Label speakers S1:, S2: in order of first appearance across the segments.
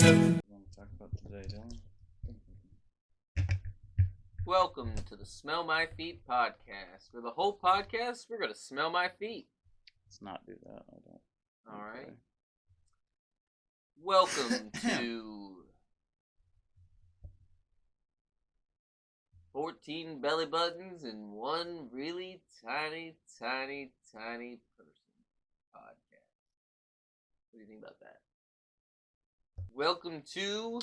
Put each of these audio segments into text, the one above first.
S1: want to talk about today, Dylan?
S2: Welcome to the Smell My Feet podcast. For the whole podcast, we're going to smell my feet.
S1: Let's not do that. I don't.
S2: All right. Welcome to 14 belly buttons and one really tiny person podcast. What do you think about that? Welcome to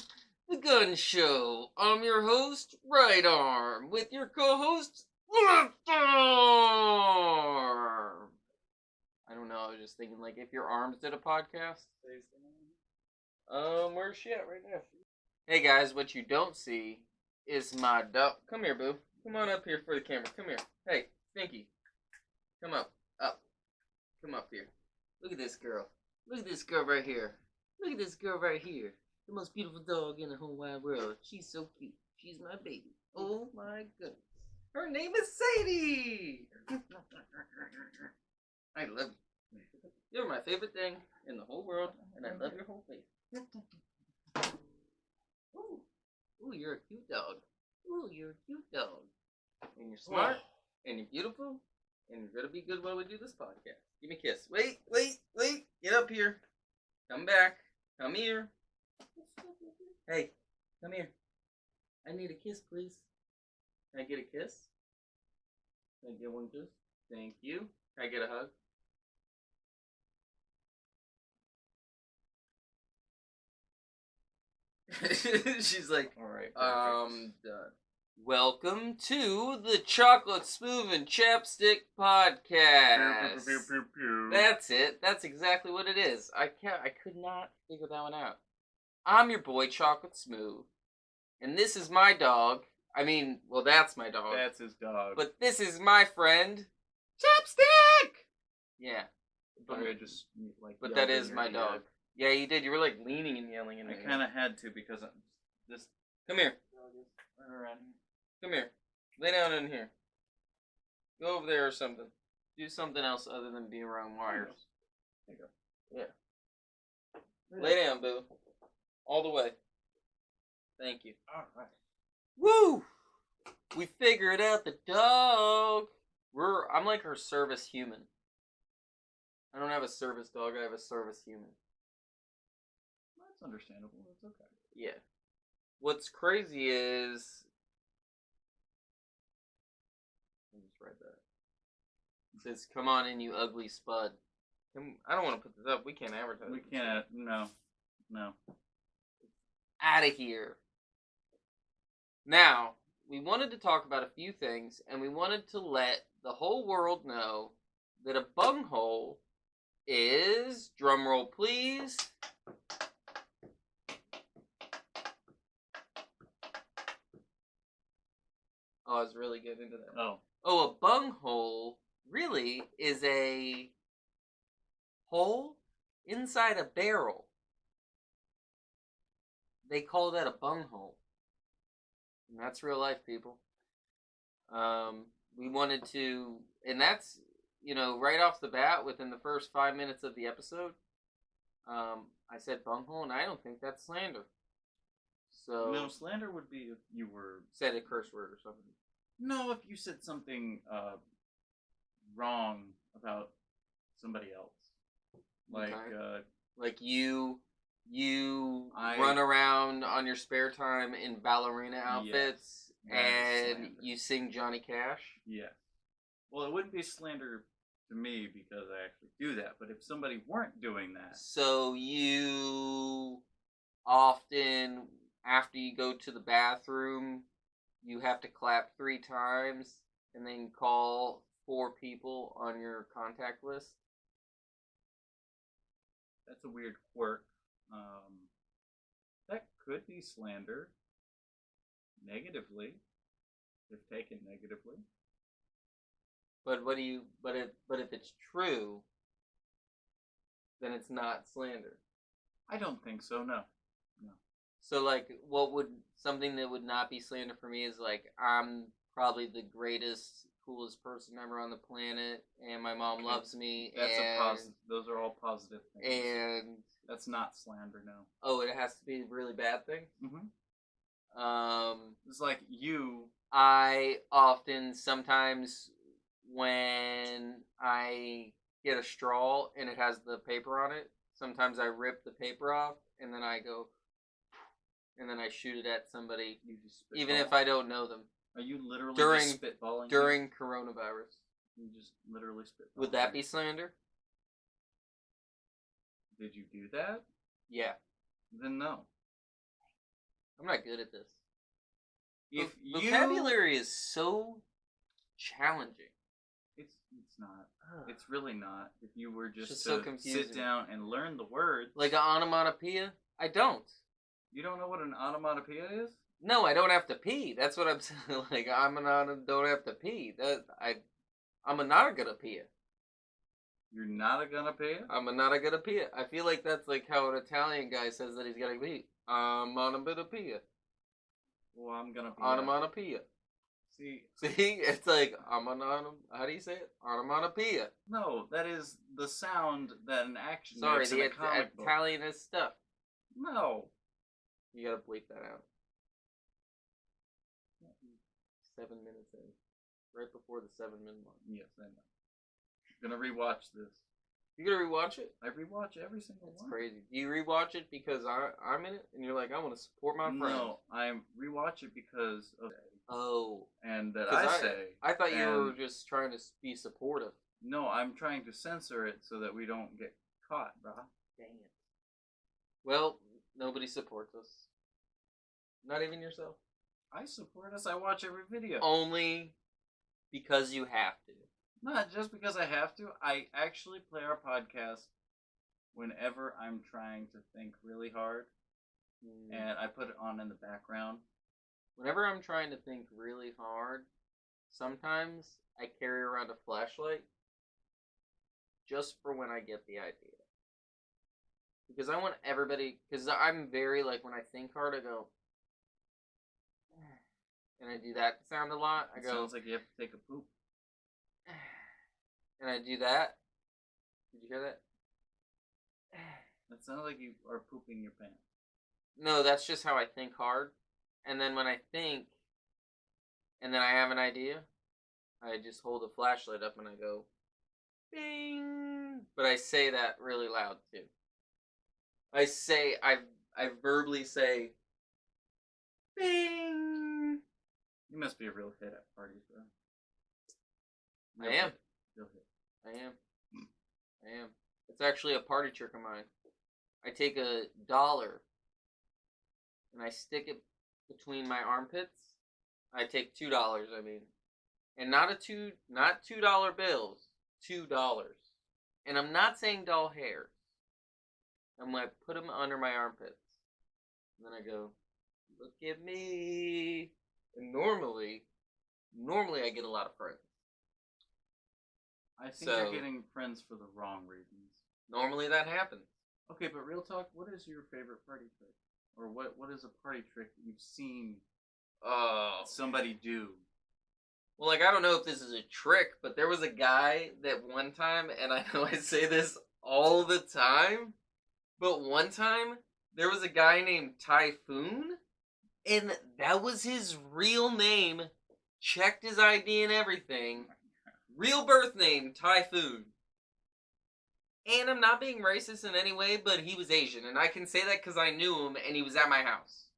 S2: The Gun Show. I'm your host, Right Arm, with your co-host, Left Arm. I don't know, I was just thinking, like, if your arms did a podcast. Where's she at right now? Hey guys, what you don't see is my dog. Come here, boo. Come on up here for the camera. Come here. Hey, Stinky. Come up. Come up here. Look at this girl. Look at this girl right here. Look at this girl right here. The most beautiful dog in the whole wide world. She's so cute. She's my baby. Oh my goodness. Her name is Sadie. I love you. You're my favorite thing in the whole world, and I love your whole face. Ooh, you're a cute dog. Ooh, you're a cute dog. And you're smart, and you're beautiful, and you're gonna be good while we do this podcast. Give me a kiss. Wait. Get up here. Come back. Come here. Hey, come here. I need a kiss, please. Can I get a kiss? Can I get one kiss? Thank you. Can I get a hug? She's like,
S1: All right.
S2: done. Welcome to the Chocolate Smoov and Chappsticc podcast. That's it. That's exactly what it is. I could not figure that one out. I'm your boy, Chocolate Smoov, and this is my dog. I mean, well, that's my dog.
S1: That's his dog.
S2: But this is my friend, Chappsticc. Yeah.
S1: But I just like.
S2: But that is my dog. Yeah, you did. You were like leaning and yelling at me.
S1: I kind of had to because this.
S2: Come here.
S1: Right around here.
S2: Come here. Lay down in here. Go over there or something. Do something else other than be around wires.
S1: There you go.
S2: Yeah. Lay down, boo. All the way. Thank you.
S1: Alright.
S2: Woo! We figured out the dog. I'm like her service human. I don't have a service dog, I have a service human.
S1: That's understandable. It's okay.
S2: Yeah. What's crazy is... I'll just write that. It says, come on in, you ugly spud. I don't want to put this up. We can't advertise.
S1: We can't. No.
S2: Out of here. Now, we wanted to talk about a few things, and we wanted to let the whole world know that a bunghole is, drumroll please, I was really getting into that. Oh, a bunghole really is a hole inside a barrel. They call that a bunghole. And that's real life, people. We wanted to, and that's, right off the bat, within the first 5 minutes of the episode, I said bunghole, and I don't think that's slander. So
S1: No, slander would be if you were
S2: said a curse word or something.
S1: No, if you said something wrong about somebody else, like
S2: okay. Like you run around on your spare time in ballerina outfits, and you sing Johnny Cash.
S1: Yeah. Well, it wouldn't be slander to me because I actually do that. But if somebody weren't doing that,
S2: so you often, after you go to the bathroom, you have to clap 3 times and then call 4 people on your contact list.
S1: That's a weird quirk. That could be slander. Negatively, if taken negatively.
S2: But if it's true, then it's not slander.
S1: I don't think so. No.
S2: So like, something that would not be slander for me is like, I'm probably the greatest coolest person ever on the planet, and my mom loves me.
S1: That's
S2: and,
S1: a positive. Those are all positive things.
S2: And
S1: that's not slander, no.
S2: Oh, it has to be a really bad thing.
S1: It's like you.
S2: I often, sometimes, when I get a straw and it has the paper on it, sometimes I rip the paper off and then I go, and then I shoot it at somebody, even if I don't know them.
S1: Are you literally just spitballing?
S2: During coronavirus.
S1: You just literally spitballing.
S2: Would that be slander?
S1: Did you do that?
S2: Yeah.
S1: Then no.
S2: I'm not good at this.
S1: If
S2: vocabulary is so challenging.
S1: It's not. It's really not. If you were just
S2: so
S1: to sit down and learn the words.
S2: Like an onomatopoeia? I don't.
S1: You don't know what an onomatopoeia is?
S2: No, I don't have to pee. That's what I'm saying. Like, don't have to pee. I'm a not gonna pee.
S1: You're not gonna pee?
S2: I'm a not gonna pee. I feel like that's like how an Italian guy says that he's gonna pee. I'm on a bit of pee.
S1: Well, I'm gonna pee.
S2: Onomatopoeia. See, it's like how do you say it? Onomatopoeia.
S1: No, that is the sound that an action
S2: Sorry,
S1: makes in a comic book.
S2: Italianist stuff.
S1: No.
S2: You gotta bleep that out. 7 minutes in. Right before the 7-minute mark.
S1: Yes, I know. I'm gonna rewatch this.
S2: You gonna rewatch it?
S1: I rewatch every single one.
S2: That's crazy. Do you rewatch it because I'm in it and you're like, I want to support my friend?
S1: No, I rewatch it because of and that
S2: I thought you were just trying to be supportive.
S1: No, I'm trying to censor it so that we don't get caught, brah.
S2: Dang it. Well, nobody supports us. Not even yourself.
S1: I support us. I watch every video.
S2: Only because you have to.
S1: Not just because I have to. I actually play our podcast whenever I'm trying to think really hard. And I put it on in the background.
S2: Whenever I'm trying to think really hard, sometimes I carry around a flashlight just for when I get the idea. Because I want everybody, because I'm very, like, when I think hard, I go, and I do that sound a lot.
S1: It sounds like you have to take a poop.
S2: And I do that. Did you hear that?
S1: That sounds like you are pooping your pants.
S2: No, that's just how I think hard. And then when I think, and then I have an idea, I just hold the flashlight up and I go, bing. But I say that really loud too. I verbally say, bing.
S1: You must be a real hit at parties, bro.
S2: I am. It's actually a party trick of mine. I take $1 and I stick it between my armpits. I take $2, I mean. And not $2 bills. $2. And I'm not saying doll hairs. I'm going to put them under my armpits. And then I go, look at me. And normally I get a lot of friends.
S1: I think you're getting friends for the wrong reasons.
S2: Normally that happens.
S1: Okay, but real talk, what is your favorite party trick? Or what is a party trick that you've seen somebody do?
S2: Well, like, I don't know if this is a trick, but there was a guy that one time, and I know I say this all the time, but one time, there was a guy named Typhoon, and that was his real name. Checked his ID and everything. Real birth name, Typhoon. And I'm not being racist in any way, but he was Asian. And I can say that because I knew him and he was at my house.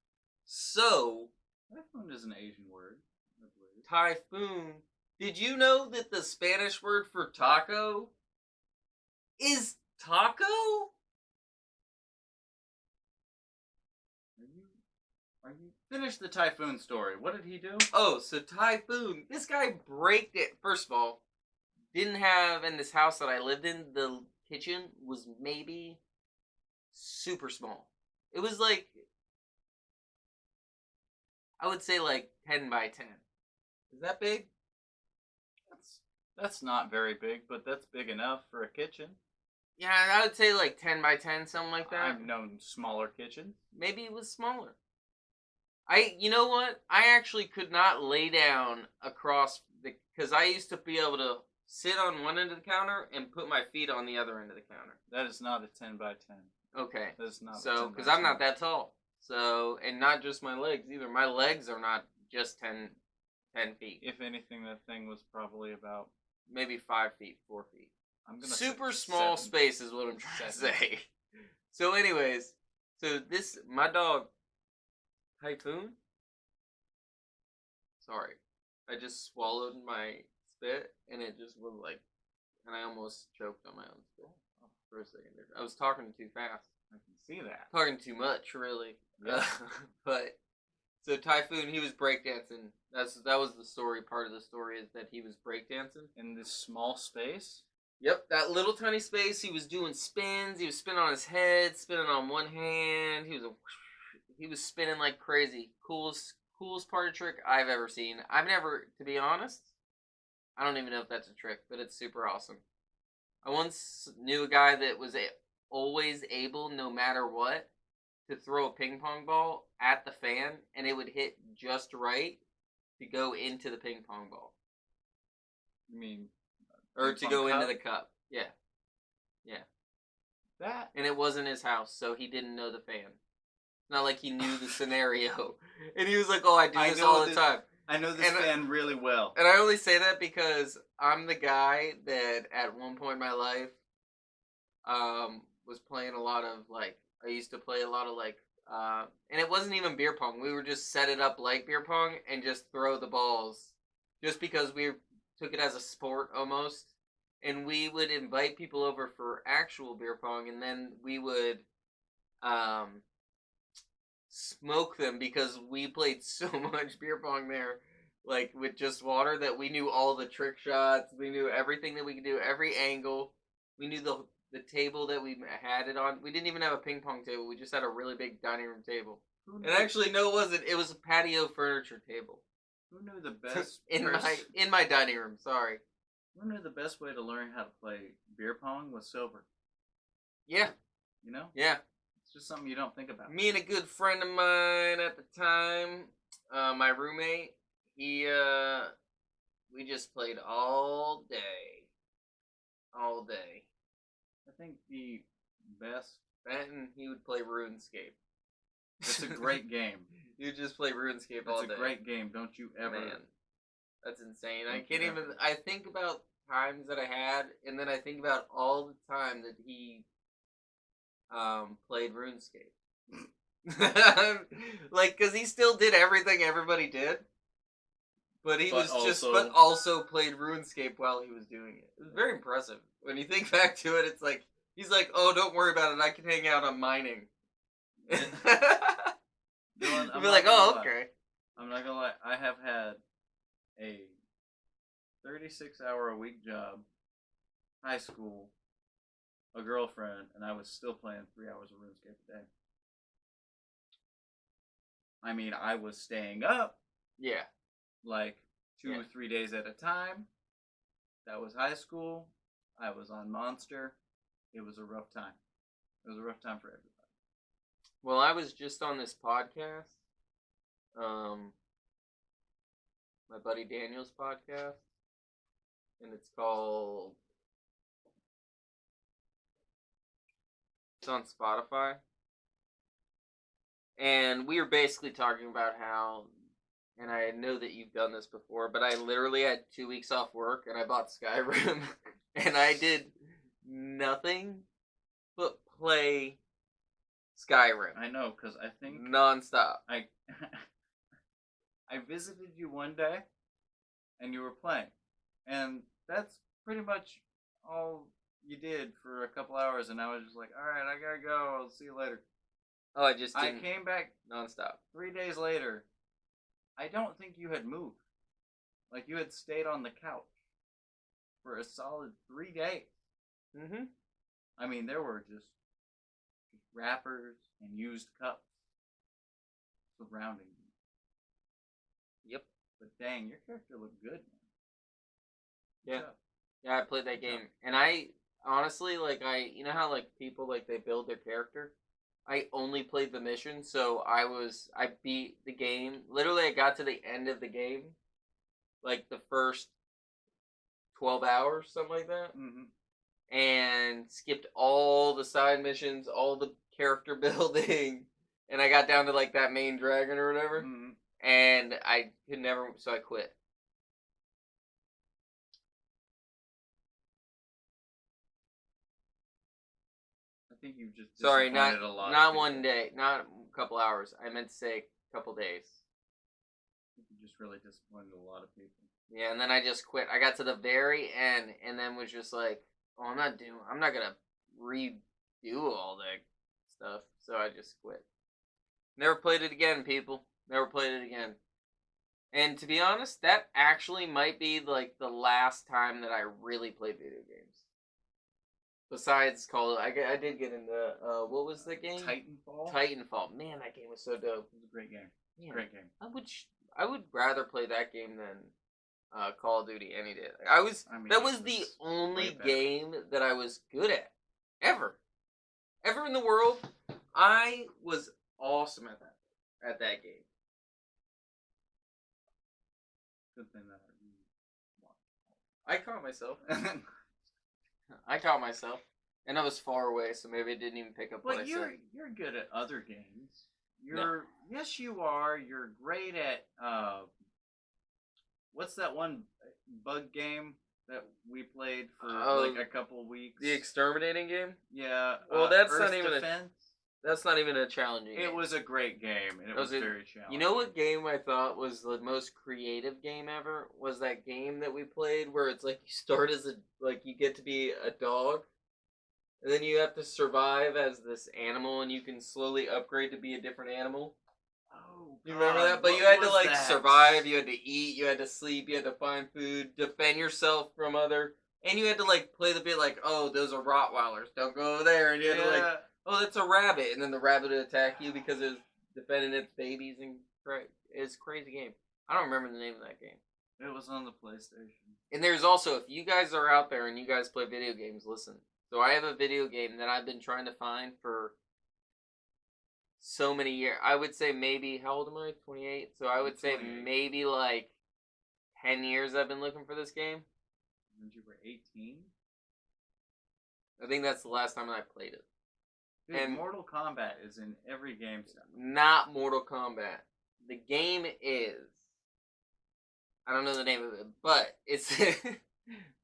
S2: So,
S1: Typhoon is an Asian word.
S2: Typhoon. Did you know that the Spanish word for taco is taco?
S1: Are you finish the Typhoon story? What did he do?
S2: Oh, so Typhoon, this guy braked it. First of all, didn't have in this house that I lived in, the kitchen was maybe super small. It was like, I would say like 10 by 10. Is that big?
S1: That's not very big, but that's big enough for a kitchen.
S2: Yeah, I would say like 10 by 10, something like that.
S1: I've known smaller kitchens.
S2: Maybe it was smaller. You know what? I actually could not lay down across because I used to be able to sit on one end of the counter and put my feet on the other end of the counter.
S1: That is not a 10 by 10.
S2: Okay.
S1: That is not.
S2: So, because I'm not that tall. So, and not just my legs either. My legs are not just 10 feet.
S1: If anything, that thing was probably about
S2: maybe 5 feet, 4 feet.
S1: I'm gonna
S2: super small
S1: 7.
S2: space is what I'm trying
S1: 7.
S2: to say. So, anyways, my dog, Typhoon. Sorry, I just swallowed my spit and it just was like, and I almost choked on my own spit for a second there. I was talking too fast.
S1: I can see that.
S2: Talking too much, really.
S1: Yeah.
S2: But so Typhoon, he was breakdancing. That was the story. Part of the story is that he was breakdancing
S1: in this small space.
S2: Yep, that little tiny space. He was doing spins. He was spinning on his head, spinning on one hand. He was spinning like crazy. Coolest party trick I've ever seen. I've never, to be honest, I don't even know if that's a trick, but it's super awesome. I once knew a guy that was always able, no matter what, to throw a ping pong ball at the fan, and it would hit just right to go into the ping pong ball.
S1: You mean,
S2: or to go into the cup? Yeah.
S1: That,
S2: and it wasn't his house, so he didn't know the fan. Not like he knew the scenario, and he was like, "Oh, I do this all the time."
S1: I know this fan really well.
S2: And I only say that because I'm the guy that at one point in my life was playing a lot of, like, I used to play a lot of, like, and it wasn't even beer pong. We would just set it up like beer pong and just throw the balls just because we took it as a sport almost. And we would invite people over for actual beer pong, and then we would smoke them because we played so much beer pong there, like with just water, that we knew all the trick shots. We knew everything that we could do, every angle. We knew the table that we had it on. We didn't even have a ping pong table. We just had a really big dining room table. And actually, no, it wasn't. It was a patio furniture table.
S1: Who knew the best
S2: in my dining room? Sorry.
S1: Who knew the best way to learn how to play beer pong was sober?
S2: Yeah.
S1: You know?
S2: Yeah.
S1: It's just something you don't think about.
S2: Me and a good friend of mine at the time, my roommate, we just played all day. All day.
S1: I think the best...
S2: And he would play Runescape.
S1: It's a great game.
S2: You would just play Runescape all day.
S1: It's a great game. Don't you ever...
S2: Man, that's insane. I can't even... I think about times that I had, and then I think about all the time that he played RuneScape. Like, because he still did everything everybody did, but also played RuneScape while he was doing it. It was very impressive. When you think back to it, it's like, he's like, "Oh, don't worry about it, I can hang out on mining." You'd be like, "Oh, okay."
S1: I'm not gonna lie, I have had a 36-hour-a-week job, high school, a girlfriend, and I was still playing 3 hours of RuneScape a day. I mean, I was staying up.
S2: Yeah.
S1: Like 2 or 3 days at a time. That was high school. I was on Monster. It was a rough time. It was a rough time for everybody.
S2: Well, I was just on this podcast. My buddy Daniel's podcast. And it's called... It's on Spotify. And we were basically talking about how... And I know that you've done this before, but I literally had 2 weeks off work, and I bought Skyrim, and I did nothing but play Skyrim.
S1: I know, because I think...
S2: nonstop.
S1: I visited you one day, and you were playing. And that's pretty much all you did for a couple hours, and I was just like, alright, I gotta go, I'll see you later.
S2: Oh, I just didn't.
S1: I came back
S2: nonstop.
S1: 3 days later. I don't think you had moved. Like, you had stayed on the couch for a solid 3 days.
S2: Mm-hmm.
S1: I mean, there were just wrappers and used cups surrounding you.
S2: Yep.
S1: But dang, your character looked good, man.
S2: Yeah. Yeah, I played that game. And I, honestly, like, you know how, like, people, like, they build their character? I only played the mission, so I beat the game. Literally, I got to the end of the game, like the first 12 hours, something like that.
S1: Mm-hmm.
S2: And skipped all the side missions, all the character building, and I got down to like that main dragon or whatever,
S1: Mm-hmm.
S2: and I could never, so I quit.
S1: I think you've just
S2: Sorry,
S1: disappointed a lot of
S2: not
S1: people.
S2: one day, not a couple hours. I meant to say a couple days.
S1: I think you just really disappointed a lot of people.
S2: Yeah, and then I just quit. I got to the very end, and then was just like, "Oh, I'm not gonna redo all that stuff." So I just quit. Never played it again, people. Never played it again. And to be honest, that actually might be like the last time that I really played video games. Besides Call, I did get into what was the game?
S1: Titanfall.
S2: Titanfall. Man, that game was so dope.
S1: It was a great game.
S2: Man,
S1: Great game.
S2: I would rather play that game than Call of Duty any day. That was the only game that I was good at ever in the world. I was awesome at that game.
S1: Good thing that
S2: I caught myself. I caught myself, and I was far away, so maybe I didn't even pick up what I said.
S1: You're good at other games. Yes, you are. You're great at what's that one bug game that we played for like a couple weeks?
S2: The exterminating game.
S1: Yeah.
S2: Well, that's
S1: Earth
S2: not even
S1: Defense.
S2: That's not even a challenging game.
S1: It was a great game, and it was very challenging.
S2: You know what game I thought was the most creative game ever? Was that game that we played where it's like you start as you get to be a dog, and then you have to survive as this animal, and you can slowly upgrade to be a different animal.
S1: Oh,
S2: you remember that? But you had to survive, you had to eat, you had to sleep, you had to find food, defend yourself from other, and you had to play the bit oh, those are Rottweilers, don't go over there, and you had to oh, that's a rabbit, and then the rabbit would attack you because it was defending its babies, and it's a crazy game. I don't remember the name of that game.
S1: It was on the PlayStation.
S2: And there's also, if you guys are out there and you guys play video games, listen. So I have a video game that I've been trying to find for so many years. I would say maybe, how old am I? 28? So I would say maybe 10 years I've been looking for this game.
S1: When you were 18?
S2: I think that's the last time I played it.
S1: Dude, and Mortal Kombat is in every game stuff.
S2: Not Mortal Kombat. The game is, I don't know the name of it, but it's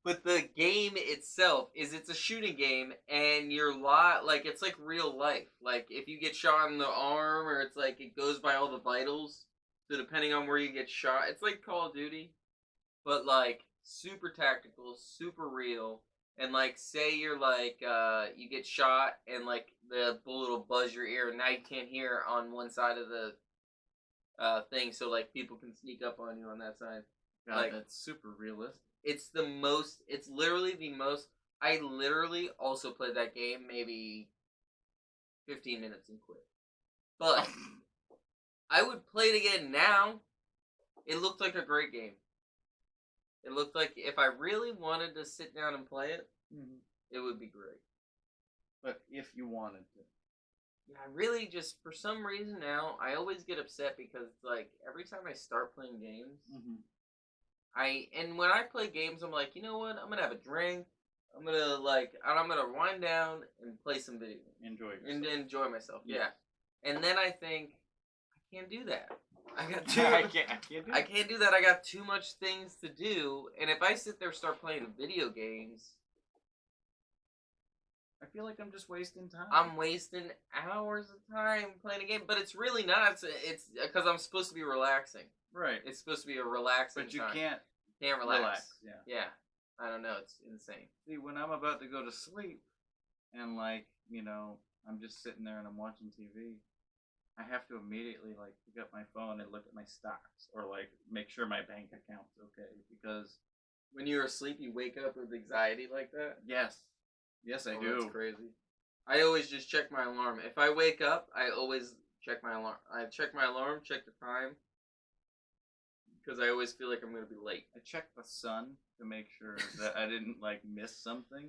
S2: but the game itself it's a shooting game, and you're it's like real life. Like if you get shot in the arm, or it's it goes by all the vitals. So depending on where you get shot, it's like Call of Duty, but super tactical, super real. And say you're you get shot, and the bullet will buzz your ear, and now you can't hear on one side of the thing, so people can sneak up on you on that side.
S1: God, that's super realistic.
S2: It's literally the most. I literally also played that game maybe 15 minutes and quit. But I would play it again now. It looked like a great game. It looked like if I really wanted to sit down and play it, it would be great.
S1: But if you wanted to.
S2: Yeah, I really just, for some reason now, I always get upset because every time I start playing games, and when I play games, I'm you know what? I'm going to have a drink. I'm going to wind down and play some video games. Enjoy myself. Yeah. And then I think, I can't do that. I can't do that. I got too much things to do, and if I sit there and start playing video games,
S1: I feel like I'm just wasting time.
S2: I'm wasting hours of time playing a game, but it's really not. It's because I'm supposed to be relaxing.
S1: Right.
S2: It's supposed to be a relaxing.
S1: But you
S2: time.
S1: can't
S2: relax. Yeah. I don't know. It's insane.
S1: See, when I'm about to go to sleep, and I'm just sitting there and I'm watching TV. I have to immediately pick up my phone and look at my stocks, or make sure my bank account's okay, because
S2: when you're asleep you wake up with anxiety like that?
S1: Yes, I do.
S2: That's crazy. I always just check my alarm. If I wake up, I always check my alarm. I check my alarm, check the time, because I always feel like I'm going to be late.
S1: I check the sun to make sure that I didn't miss something.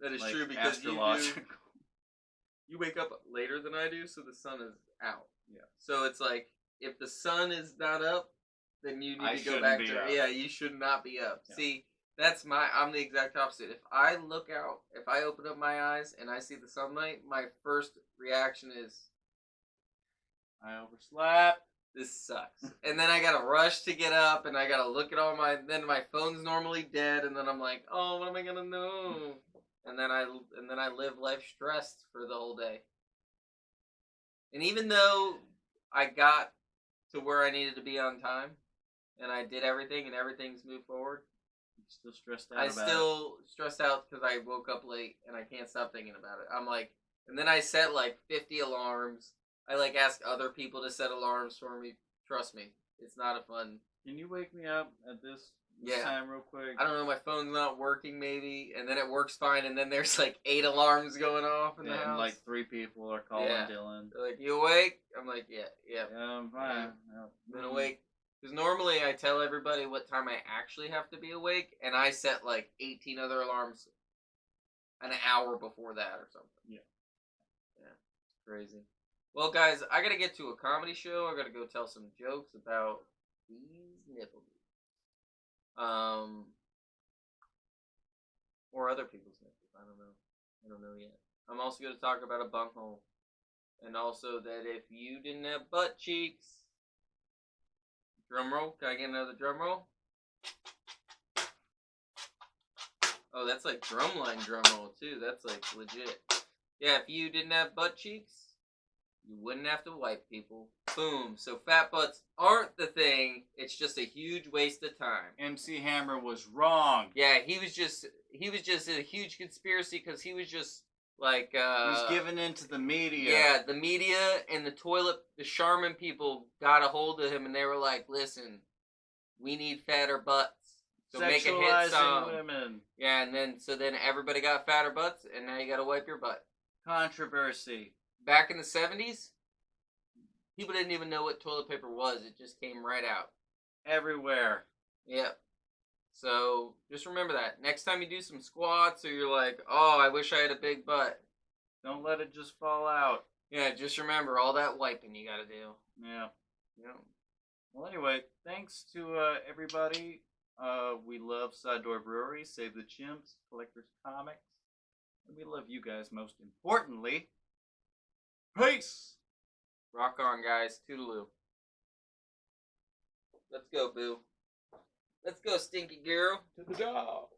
S2: That is true, because astrological. You wake up later than I do, so the sun is out.
S1: Yeah.
S2: So it's if the sun is not up, then you need to go back to... Yeah, you should not be up. Yeah. See, I'm the exact opposite. If I look out, if I open up my eyes and I see the sunlight, my first reaction is,
S1: I overslept.
S2: this sucks. And then I gotta rush to get up, and I gotta look at then my phone's normally dead, and then I'm like, oh, what am I gonna do? And then I live life stressed for the whole day. And even though I got to where I needed to be on time, and I did everything, and everything's moved forward,
S1: Still stressed out
S2: stressed out because I woke up late and I can't stop thinking about it. I'm like, and then I set like 50 alarms. I like ask other people to set alarms for me. Trust me, it's not a fun.
S1: Can you wake me up at this time real quick?
S2: I don't know, my phone's not working maybe, and then it works fine, and then there's like 8 alarms going off in the house.
S1: And like 3 people are calling Dylan.
S2: They're like, you awake? I'm like, yeah.
S1: Yeah, I'm fine.
S2: Yeah. Been awake. Because normally I tell everybody what time I actually have to be awake, and I set like 18 other alarms an hour before that or something.
S1: Yeah.
S2: Yeah. It's crazy. Well, guys, I gotta get to a comedy show. I gotta go tell some jokes about these nipple beads. Or other people's nipples. I don't know. I don't know yet. I'm also gonna talk about a bunghole. And also that if you didn't have butt cheeks. Drum roll. Can I get another drum roll? Oh, that's like drumline drum roll too. That's like legit. Yeah, if you didn't have butt cheeks, you wouldn't have to wipe people. Boom. So fat butts aren't the thing. It's just a huge waste of time.
S1: MC Hammer was wrong.
S2: Yeah, he was just a huge conspiracy because he was just like
S1: he's giving in to the media.
S2: Yeah, the media and the Charmin people got a hold of him, and they were like, listen, we need fatter butts. So make a hit song.
S1: Women.
S2: Yeah, and then everybody got fatter butts, and now you gotta wipe your butt.
S1: Controversy.
S2: Back in the 70s, people didn't even know what toilet paper was. It just came right out.
S1: Everywhere.
S2: Yep. So, just remember that. Next time you do some squats, or you're like, oh, I wish I had a big butt.
S1: Don't let it just fall out.
S2: Yeah, just remember all that wiping you gotta do.
S1: Yeah.
S2: Yeah.
S1: Well, anyway, thanks to everybody. We love Side Door Brewery, Save the Chimps, Collectors Comics. And we love you guys most importantly. Peace!
S2: Rock on, guys. Toodaloo. Let's go, Boo. Let's go, Stinky Girl.
S1: To the dog.